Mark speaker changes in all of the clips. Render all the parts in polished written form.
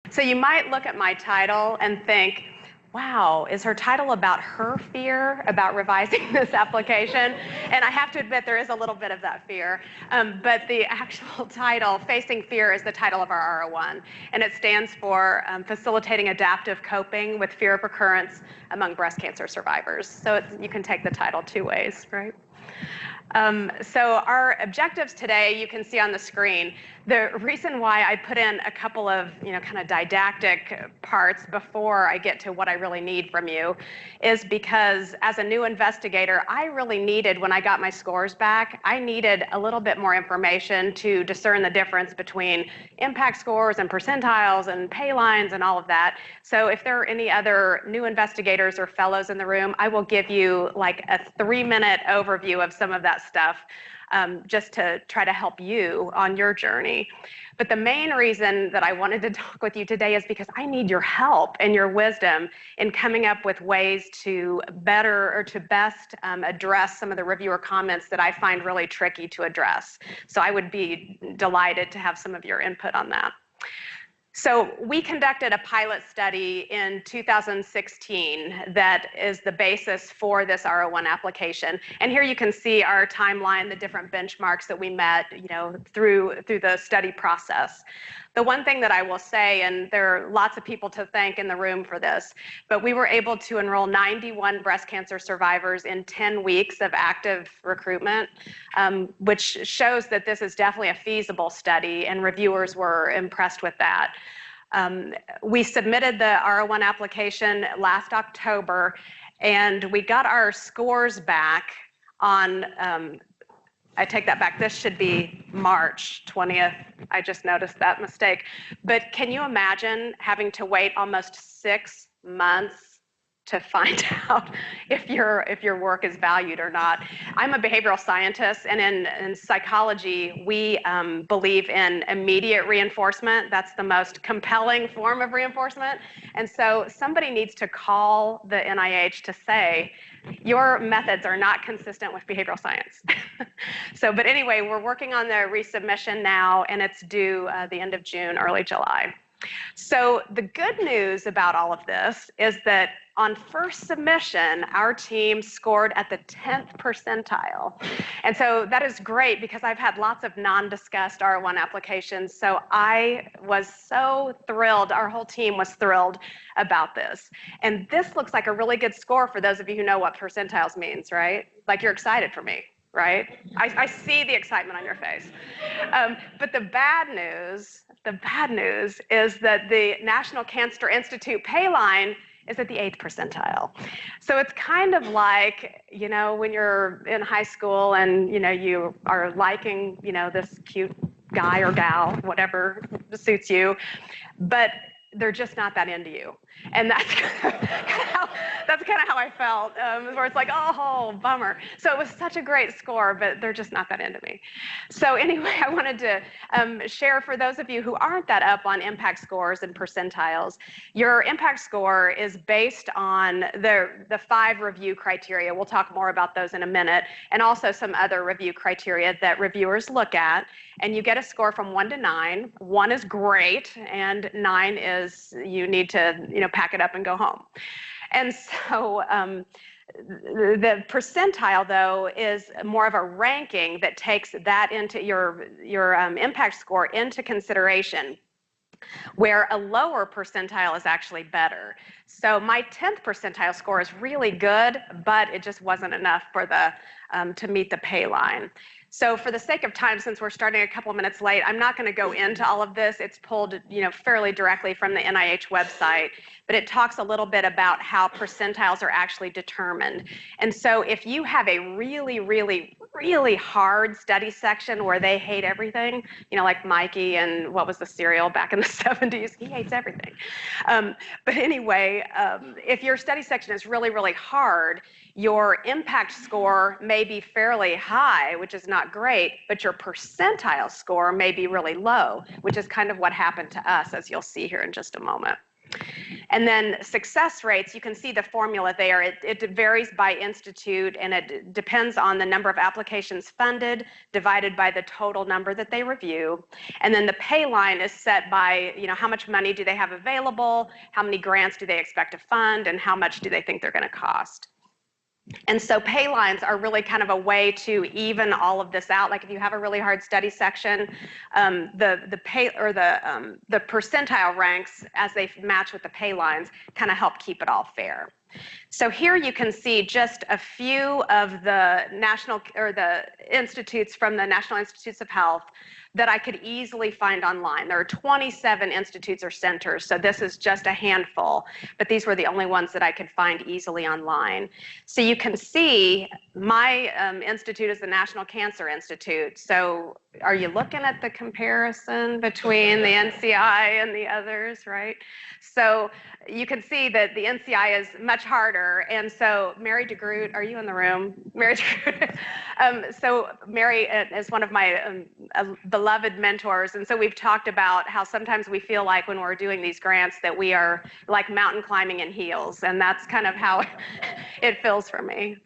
Speaker 1: So you might look at my title and think, wow, is her title about her fear about revising this application? And I have to admit, there is a little bit of that fear. But the actual title, Facing Fear, is the title of our R01. And it stands for Facilitating Adaptive Coping with Fear of Recurrence Among Breast Cancer Survivors. So you can take the title two ways, right? So our objectives today, you can see on the screen. The reason why I put in a couple of, kind of didactic parts before I get to what I really need from you is because as a new investigator, I really needed, when I got my scores back, I needed a little bit more information to discern the difference between impact scores and percentiles and Paylines and all of that. So if there are any other new investigators or fellows in the room, I will give you like a 3-minute overview of some of that stuff, just to try to help you on your journey. But the main reason that I wanted to talk with you today is because I need your help and your wisdom in coming up with ways to better or to best address some of the reviewer comments that I find really tricky to address. So I would be delighted to have some of your input on that. So we conducted a pilot study in 2016 that is the basis for this R01 application. And here you can see our timeline, the different benchmarks that we met, through the study process. The one thing that I will say, and there are lots of people to thank in the room for this, but we were able to enroll 91 breast cancer survivors in 10 weeks of active recruitment, which shows that this is definitely a feasible study, and reviewers were impressed with that. We submitted the R01 application last October, and we got our scores back on, I take that back, this should be March 20th. I just noticed that mistake. But can you imagine having to wait almost 6 months to find out if your work is valued or not? I'm a behavioral scientist, and in psychology, we believe in immediate reinforcement. That's the most compelling form of reinforcement. And so somebody needs to call the NIH to say, your methods are not consistent with behavioral science. But anyway, we're working on the resubmission now, and it's due the end of June, early July. So the good news about all of this is that on first submission, our team scored at the 10th percentile. And so that is great because I've had lots of non-discussed R01 applications. So I was so thrilled, our whole team was thrilled about this. And this looks like a really good score for those of you who know what percentiles means, right? Like you're excited for me, right? I see the excitement on your face. But the bad news is that the National Cancer Institute Payline is at the 8th percentile. So it's kind of like, when you're in high school and, you are liking, this cute guy or gal, whatever suits you, but they're just not that into you. And that's kind of how I felt, where it's like, oh, bummer. So it was such a great score, but they're just not that into me. So anyway, I wanted to share for those of you who aren't that up on impact scores and percentiles, your impact score is based on the 5 review criteria. We'll talk more about those in a minute, and also some other review criteria that reviewers look at. And you get a score from 1 to 9. 1 is great, and 9 is you need to, pack it up and go home. And so the percentile, though, is more of a ranking that takes that into your impact score into consideration, where a lower percentile is actually better. So my 10th percentile score is really good, but it just wasn't enough for to meet the pay line. So for the sake of time, since we're starting a couple minutes late, I'm not going to go into all of this. It's pulled, fairly directly from the NIH website, but it talks a little bit about how percentiles are actually determined. And so if you have a really, really, really hard study section where they hate everything, like Mikey and what was the cereal back in the 70s, he hates everything. But anyway, if your study section is really, really hard, your impact score may be fairly high, which is not great, but your percentile score may be really low, which is kind of what happened to us, as you'll see here in just a moment. And then success rates, you can see the formula there. It varies by institute, and it depends on the number of applications funded divided by the total number that they review. And then the pay line is set by, how much money do they have available, how many grants do they expect to fund, and how much do they think they're going to cost. And so pay lines are really kind of a way to even all of this out. Like if you have a really hard study section, the percentile ranks as they match with the pay lines kind of help keep it all fair. So here you can see just a few of the the institutes from the National Institutes of Health that I could easily find online. There are 27 institutes or centers, so this is just a handful, but these were the only ones that I could find easily online. So you can see my institute is the National Cancer Institute. So are you looking at the comparison between the NCI and the others, right? So you can see that the NCI is much harder. And so Mary DeGroot, are you in the room? Mary DeGroot. So Mary is one of my beloved mentors. And so we've talked about how sometimes we feel like when we're doing these grants that we are like mountain climbing in heels. And that's kind of how it feels for me.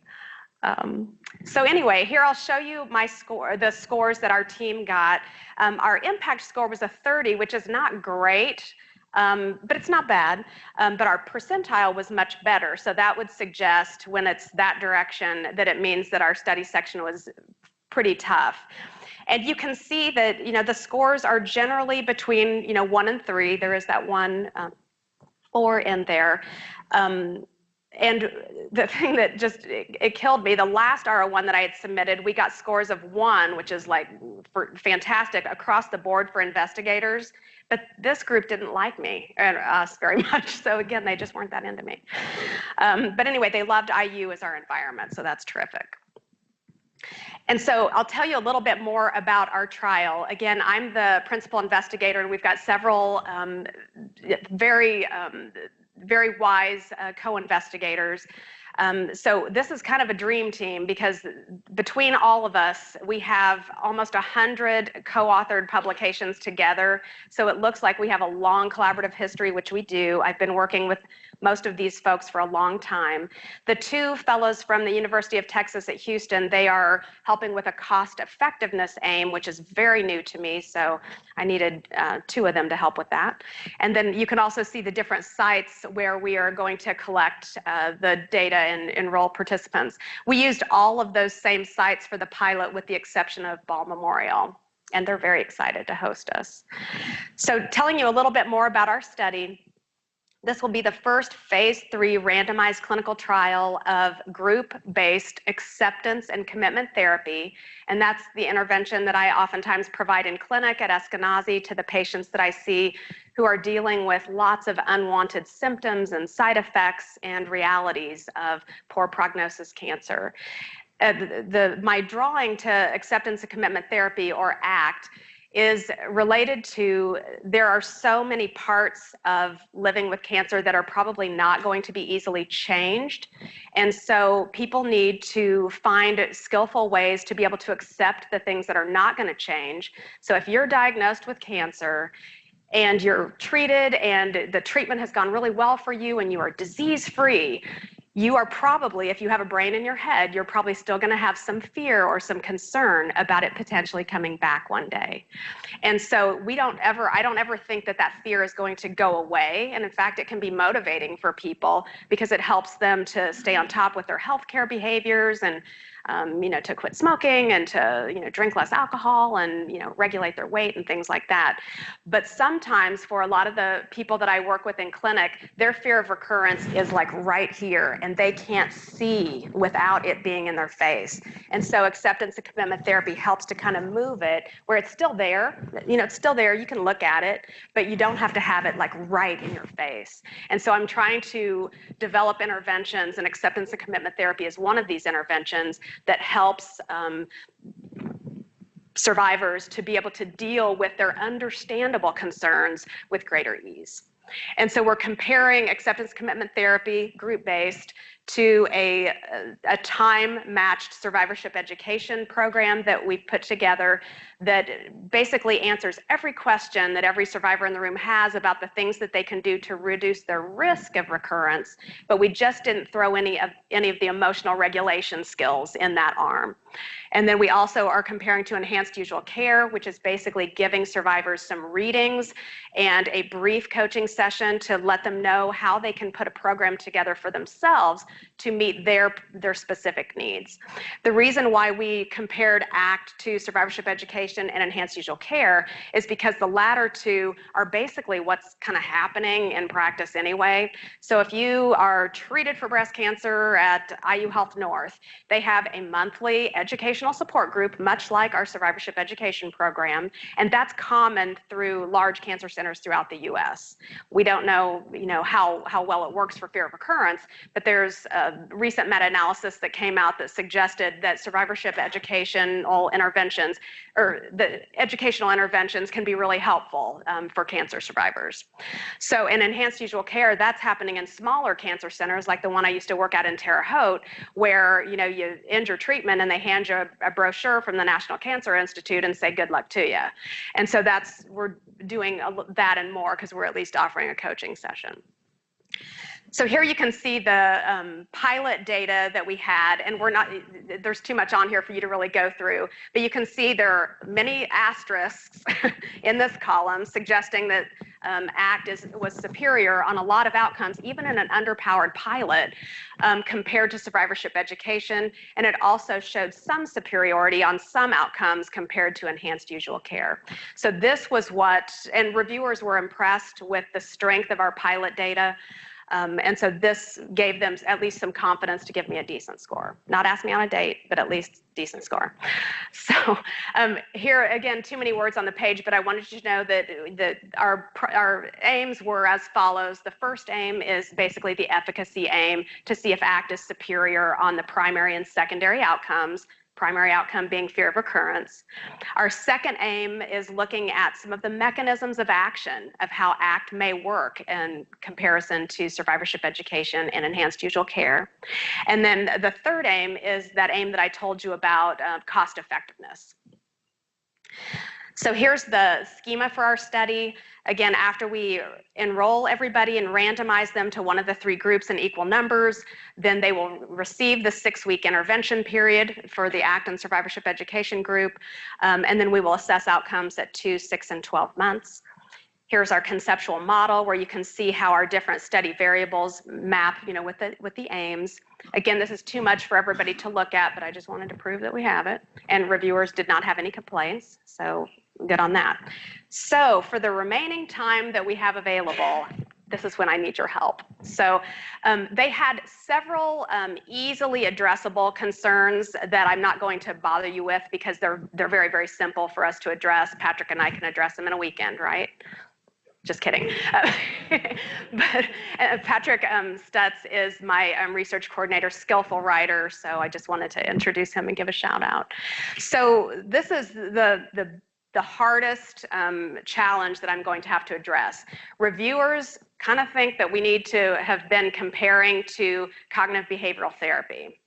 Speaker 1: So anyway, here I'll show you my score, the scores that our team got. Our impact score was a 30, which is not great. But it's not bad, but our percentile was much better. So that would suggest when it's that direction that it means that our study section was pretty tough. And you can see that, the scores are generally between, 1 and 3. There is that 1, 4 in there. And the thing that just, it killed me, the last R01 that I had submitted, we got scores of 1, which is like fantastic across the board for investigators. But this group didn't like me and us very much. So again, they just weren't that into me. But anyway, they loved IU as our environment. So that's terrific. And so I'll tell you a little bit more about our trial. Again, I'm the principal investigator, and we've got several very wise co-investigators. So this is kind of a dream team because between all of us, we have almost 100 co-authored publications together. So it looks like we have a long collaborative history, which we do. I've been working with most of these folks for a long time. The 2 fellows from the University of Texas at Houston, they are helping with a cost effectiveness aim, which is very new to me. So I needed 2 of them to help with that. And then you can also see the different sites where we are going to collect the data and enroll participants. We used all of those same sites for the pilot with the exception of Ball Memorial, and they're very excited to host us. So telling you a little bit more about our study, this will be the first phase 3 randomized clinical trial of group-based acceptance and commitment therapy. And that's the intervention that I oftentimes provide in clinic at Eskenazi to the patients that I see who are dealing with lots of unwanted symptoms and side effects and realities of poor prognosis cancer. My drawing to acceptance and commitment therapy, or ACT, is related to there are so many parts of living with cancer that are probably not going to be easily changed. And so people need to find skillful ways to be able to accept the things that are not going to change. So if you're diagnosed with cancer and you're treated and the treatment has gone really well for you and you are disease-free, you are probably, if you have a brain in your head, you're probably still going to have some fear or some concern about it potentially coming back one day. And so I don't ever think that that fear is going to go away. And in fact, it can be motivating for people because it helps them to stay on top with their healthcare behaviors and to quit smoking and to, drink less alcohol and, regulate their weight and things like that. But sometimes for a lot of the people that I work with in clinic, their fear of recurrence is like right here and they can't see without it being in their face. And so acceptance and commitment therapy helps to kind of move it where it's still there. It's still there. You can look at it, but you don't have to have it like right in your face. And so I'm trying to develop interventions, and acceptance and commitment therapy is one of these interventions that helps survivors to be able to deal with their understandable concerns with greater ease. And so we're comparing acceptance commitment therapy, group-based, to a time-matched survivorship education program that we've put together that basically answers every question that every survivor in the room has about the things that they can do to reduce their risk of recurrence, but we just didn't throw any of the emotional regulation skills in that arm. And then we also are comparing to enhanced usual care, which is basically giving survivors some readings and a brief coaching session to let them know how they can put a program together for themselves to meet their specific needs. The reason why we compared ACT to survivorship education and enhanced usual care is because the latter two are basically what's kind of happening in practice anyway. So if you are treated for breast cancer at IU Health North, they have a monthly educational support group, much like our survivorship education program, and that's common through large cancer centers throughout the U.S. We don't know, how well it works for fear of recurrence, but there's a recent meta-analysis that came out that suggested that survivorship educational interventions, or the educational interventions, can be really helpful for cancer survivors. So in enhanced usual care, that's happening in smaller cancer centers, like the one I used to work at in Terre Haute, where you end your treatment and they hand you a brochure from the National Cancer Institute and say good luck to you. And so we're doing that and more because we're at least offering a coaching session. So here you can see the pilot data that we had, and there's too much on here for you to really go through, but you can see there are many asterisks in this column suggesting that ACT was superior on a lot of outcomes, even in an underpowered pilot, compared to survivorship education, and it also showed some superiority on some outcomes compared to enhanced usual care. So this was and reviewers were impressed with the strength of our pilot data. And so this gave them at least some confidence to give me a decent score. Not ask me on a date, but at least decent score. So here, again, too many words on the page, but I wanted you to know that our aims were as follows. The first aim is basically the efficacy aim to see if ACT is superior on the primary and secondary outcomes, primary outcome being fear of recurrence. Our second aim is looking at some of the mechanisms of action of how ACT may work in comparison to survivorship education and enhanced usual care. And then the third aim is that aim that I told you about, cost effectiveness. So here's the schema for our study. Again, after we enroll everybody and randomize them to one of the three groups in equal numbers, then they will receive the 6-week intervention period for the ACT and survivorship education group, and then we will assess outcomes at 2, 6, and 12 months. Here's our conceptual model where you can see how our different study variables map, with the aims. Again, this is too much for everybody to look at, but I just wanted to prove that we have it. And reviewers did not have any complaints, so good on that. So for the remaining time that we have available, this is when I need your help. So they had several easily addressable concerns that I'm not going to bother you with because they're very, very simple for us to address. Patrick and I can address them in a weekend, right? Just kidding. But Patrick Stutz is my research coordinator, skillful writer, so I just wanted to introduce him and give a shout out. So this is the hardest challenge that I'm going to have to address. Reviewers kind of think that we need to have been comparing to cognitive behavioral therapy.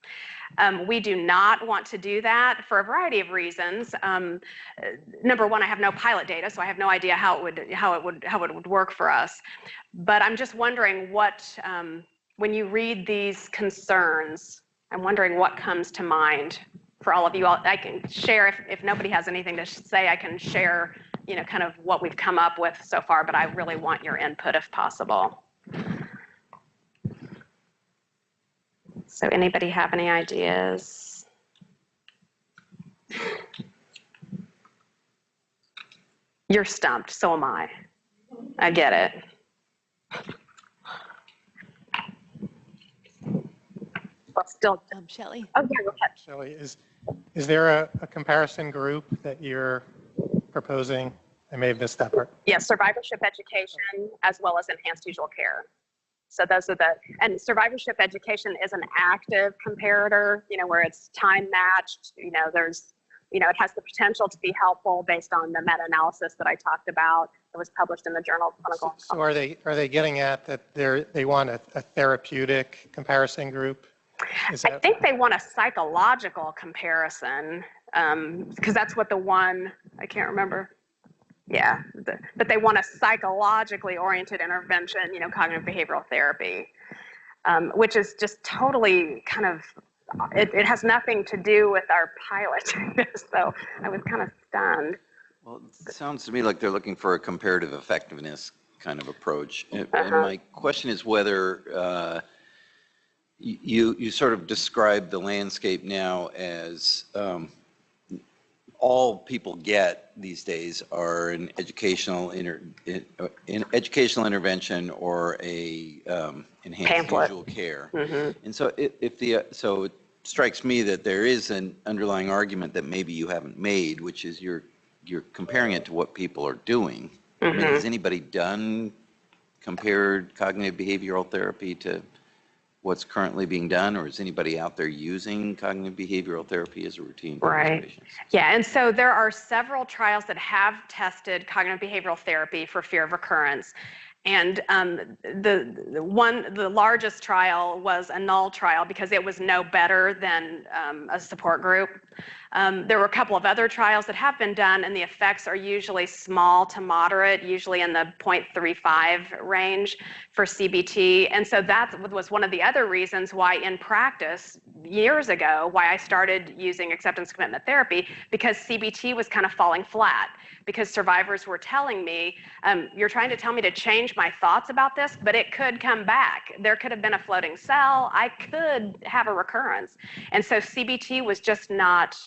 Speaker 1: We do not want to do that for a variety of reasons. Number one, I have no pilot data, so I have no idea how it would work for us. But I'm just wondering when you read these concerns, I'm wondering what comes to mind for all of you. I can share, if nobody has anything to say, I can share, kind of what we've come up with so far, but I really want your input if possible. So anybody have any ideas? You're stumped, so am I. I get it. Well, still,
Speaker 2: Shelley.
Speaker 1: Oh, yeah, go ahead.
Speaker 3: Shelley, is there a comparison group that you're proposing? I may have missed that part.
Speaker 1: Yes, survivorship education as well as enhanced usual care. So those are and survivorship education is an active comparator, where it's time matched, there's it has the potential to be helpful based on the meta-analysis that I talked about. It was published in the Journal of Clinical.
Speaker 3: So are they getting at that they want a therapeutic comparison group?
Speaker 1: I think they want a psychological comparison, because that's what the one, I can't remember. Yeah, but they want a psychologically oriented intervention, cognitive behavioral therapy, which is just totally kind of, it has nothing to do with our pilot. So I was kind of stunned.
Speaker 2: Well, it sounds to me like they're looking for a comparative effectiveness kind of approach. And my question is whether you sort of describe the landscape now as all people get these days are an educational intervention or a enhanced
Speaker 1: Pamphlet.
Speaker 2: visual care. And so so it strikes me that there is an underlying argument that maybe you haven't made, which is you're comparing it to what people are doing. I mean, has anybody compared cognitive behavioral therapy to what's currently being done, or is anybody out there using cognitive behavioral therapy as a routine for these patients?
Speaker 1: Yeah, and so there are several trials that have tested cognitive behavioral therapy for fear of recurrence. And the largest trial was a null trial because it was no better than a support group. There were a couple of other trials that have been done, and the effects are usually small to moderate, usually in the 0.35 range for CBT. And so that was one of the other reasons why in practice, years ago, why I started using acceptance commitment therapy, because CBT was kind of falling flat. Because survivors were telling me, you're trying to tell me to change my thoughts about this, but it could come back. There could have been a floating cell. I could have a recurrence. And so CBT was just not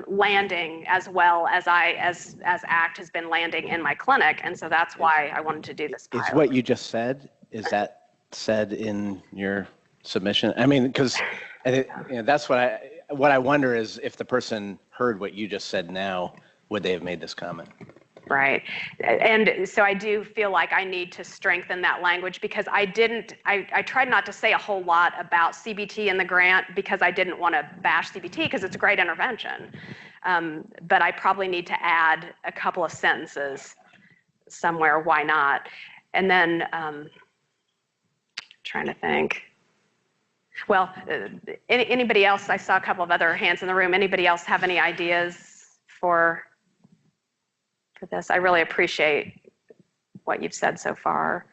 Speaker 1: landing as well as ACT has been landing in my clinic. And so that's why I wanted to do this pilot.
Speaker 4: Is what you just said, is that said in your submission? I mean, because that's what I wonder is if the person heard what you just said now, would they have made this comment?
Speaker 1: Right. And so I do feel like I need to strengthen that language because I tried not to say a whole lot about CBT in the grant because I didn't want to bash CBT because it's a great intervention. But I probably need to add a couple of sentences somewhere, why not? And then trying to think. Well, anybody else, I saw a couple of other hands in the room. Anybody else have any ideas for this? I really appreciate what you've said so far.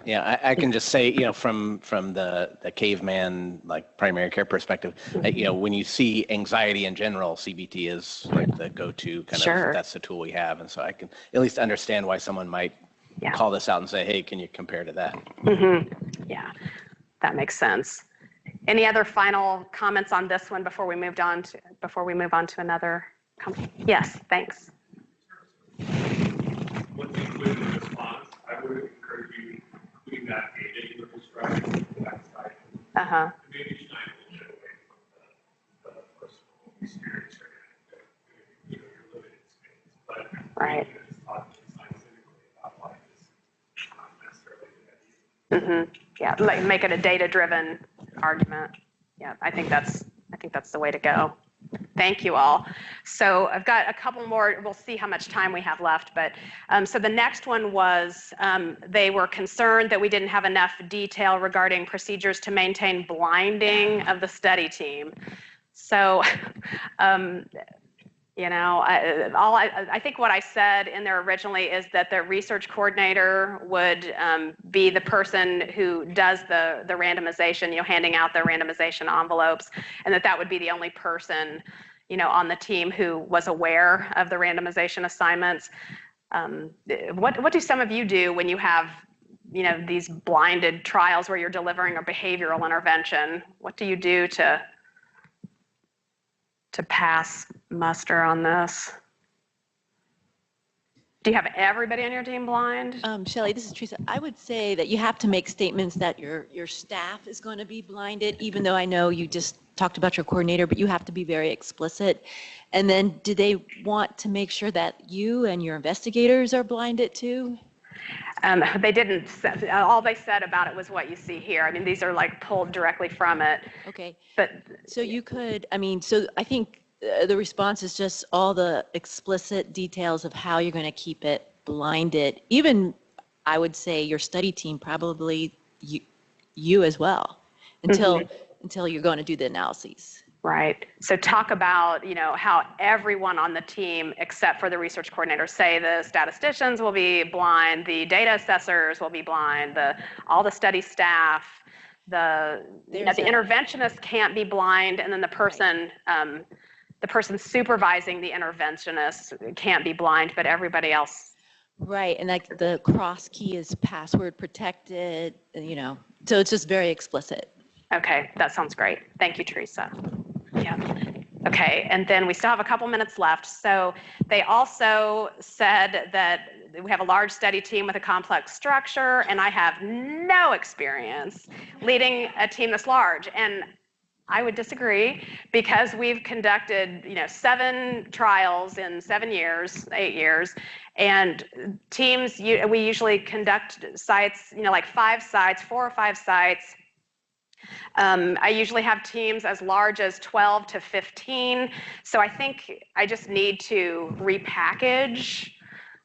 Speaker 4: Yeah, I can just say, from the caveman, like primary care perspective, when you see anxiety in general, CBT is like the go-to kind of, that's the tool we have. And so I can at least understand why someone might call this out and say, hey, can you compare to that?
Speaker 1: Yeah, that makes sense. Any other final comments on this one before we move on to another company? Yes, thanks.
Speaker 5: Once you include the response, I would encourage you including that data in the prescribing to that side. Maybe tonight will get away from the personal experience or your limited space. But it's talking scientifically about why this is not necessarily the idea.
Speaker 1: Yeah, like make it a data-driven argument. Yeah, I think that's the way to go. Thank you all. So I've got a couple more. We'll see how much time we have left. But so the next one was they were concerned that we didn't have enough detail regarding procedures to maintain blinding of the study team. So, I think what I said in there originally is that the research coordinator would be the person who does the randomization, handing out the randomization envelopes, and that would be the only person, on the team who was aware of the randomization assignments. What do some of you do when you have, these blinded trials where you're delivering a behavioral intervention? What do you do to pass muster on this? Do you have everybody on your team blind?
Speaker 6: Shelley, this is Teresa. I would say that you have to make statements that your staff is going to be blinded, even though I know you just talked about your coordinator, but you have to be very explicit. And then do they want to make sure that you and your investigators are blinded too?
Speaker 1: They didn't, all they said about it was what you see here. I mean, these are like pulled directly from it.
Speaker 6: Okay.
Speaker 1: But
Speaker 6: so you could, so I think the response is just all the explicit details of how you're going to keep it blinded. Even, I would say, your study team, probably you as well, until you're going to do the analyses.
Speaker 1: Right. So talk about, how everyone on the team, except for the research coordinator, say the statisticians will be blind, the data assessors will be blind, all the study staff, the interventionist can't be blind, and then the person supervising the interventionist can't be blind, but everybody else.
Speaker 6: Right, and like the cross key is password protected, so it's just very explicit.
Speaker 1: Okay, that sounds great. Thank you, Teresa. Yeah. Okay, and then we still have a couple minutes left. So they also said that we have a large study team with a complex structure, and I have no experience leading a team this large. And I would disagree, because we've conducted, 7 trials in 7 years, 8 years, and teams, we usually conduct sites, like 5 sites, 4 or 5 sites. I usually have teams as large as 12 to 15. So I think I just need to repackage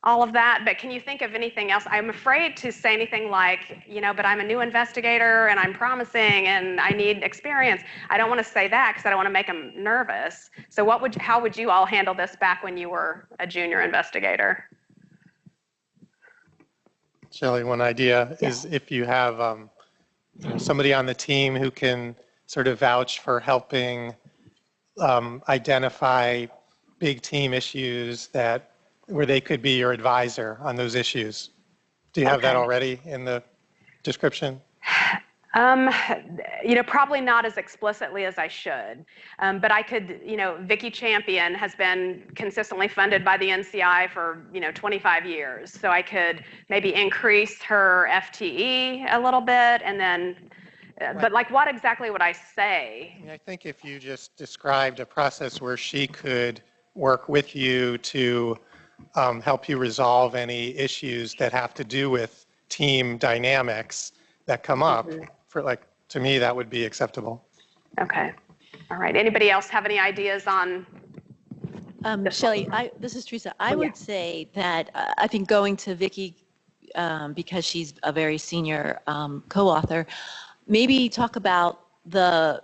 Speaker 1: all of that. But can you think of anything else? I'm afraid to say anything like, but I'm a new investigator and I'm promising and I need experience. I don't want to say that because I don't want to make them nervous. So how would you all handle this back when you were a junior investigator?
Speaker 3: Shelley, one idea is if you have somebody on the team who can sort of vouch for helping identify big team issues where they could be your advisor on those issues. Do you have that already in the description?
Speaker 1: Probably not as explicitly as I should, but I could, Vicki Champion has been consistently funded by the NCI for, 25 years. So I could maybe increase her FTE a little bit, and then, but like what exactly would I say?
Speaker 3: I think if you just described a process where she could work with you to help you resolve any issues that have to do with team dynamics that come up, to me, that would be acceptable.
Speaker 1: Okay. All right. Anybody else have any ideas on?
Speaker 6: Shelley, this is Teresa. I would say that I think going to Vicki, because she's a very senior co-author, maybe talk about the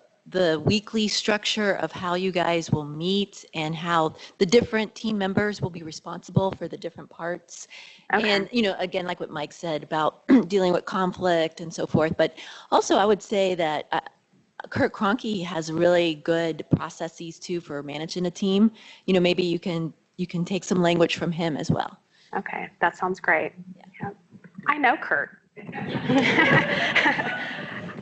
Speaker 6: weekly structure of how you guys will meet and how the different team members will be responsible for the different parts. Okay. And, again, like what Mike said about dealing with conflict and so forth. But also I would say that Kurt Kroenke has really good processes too for managing a team. Maybe you can take some language from him as well.
Speaker 1: Okay, that sounds great. Yeah. I know Kurt.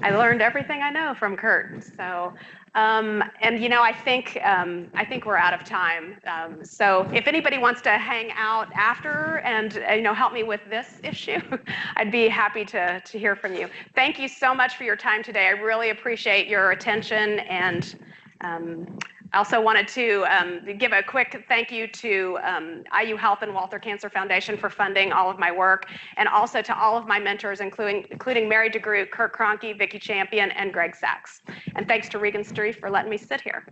Speaker 1: I learned everything I know from Kurt. So, and I think we're out of time. So if anybody wants to hang out after and help me with this issue, I'd be happy to hear from you. Thank you so much for your time today. I really appreciate your attention, and I also wanted to give a quick thank you to IU Health and Walter Cancer Foundation for funding all of my work, and also to all of my mentors, including Mary DeGroot, Kurt Kroenke, Vicki Champion, and Greg Sachs. And thanks to Regenstrief for letting me sit here.